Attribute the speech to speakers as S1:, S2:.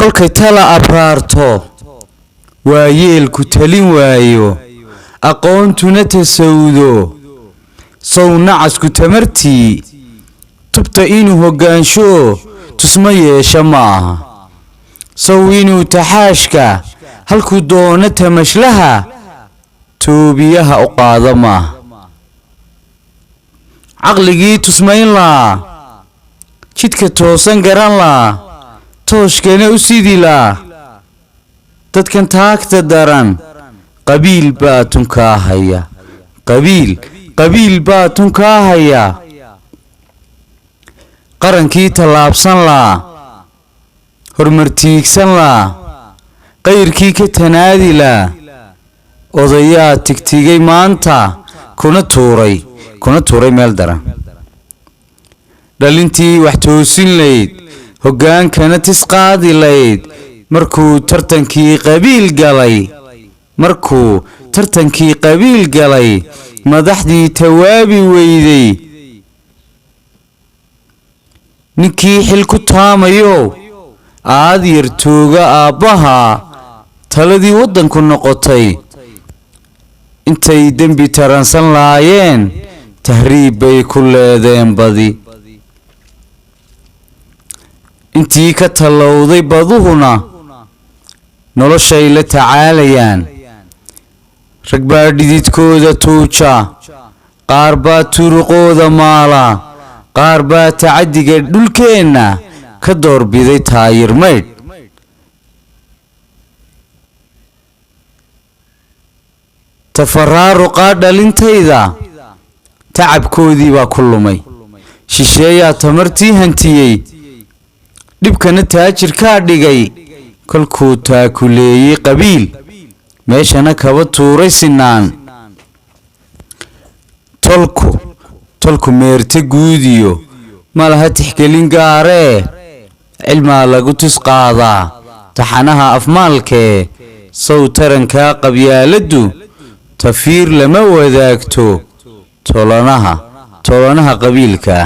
S1: kolkay tala abraarto waa yeelku talin waayo aqoontuna tasawudo sow nacasku tamartii tubta inuu hogaansho tusma yeesha maaha sow inuu taxaashka halkuu doono tamashlaha toobiyaha u qaada maaha caqligii tusmayn laa jidka toosan garan laa tooshkana u sidi laa dadkan taagta daran qabiil baa tunkaa haya qabiil baa tunkaa haya qarankii tallaabsan laa horumartiigsan laa qayrkii ka tanaadi laa odayaa tigtigay maanta kuna tuuray meel daran dhalintii wax toosin layd hoggaankana tisqaadi layd markuu tartankii qabiil galay madaxdii tawaabi weyday ninkii xil ku taamayo aad yar tooga aabbaha taladii waddanku noqotay intay dembi taransan laayeen tahriib bay ku leedeen badi intii ka tallowday baduhuna noloshay la tacaalayaan rag baa dhididkooda tuuja qaar baa turuqooda maala qaar baa tacaddiga dhulkeenna ka doorbiday taayir maydh tafaraaruqaa dhalintayda tacabkoodii baa ku lumay shisheeyaa tamartii hantiyey dhibkana taajirkaa dhigay kolkuu taakuleeyey qabiil meeshana kaba tuuray sinaan tolku meerte guudiyo ma laha tixgelin gaaree cilmaa lagu tusqaadaa taxanaha afmaalkee sow tarankaa qabyaaladdu tafiir lama wadaagto tolanaha qabiilka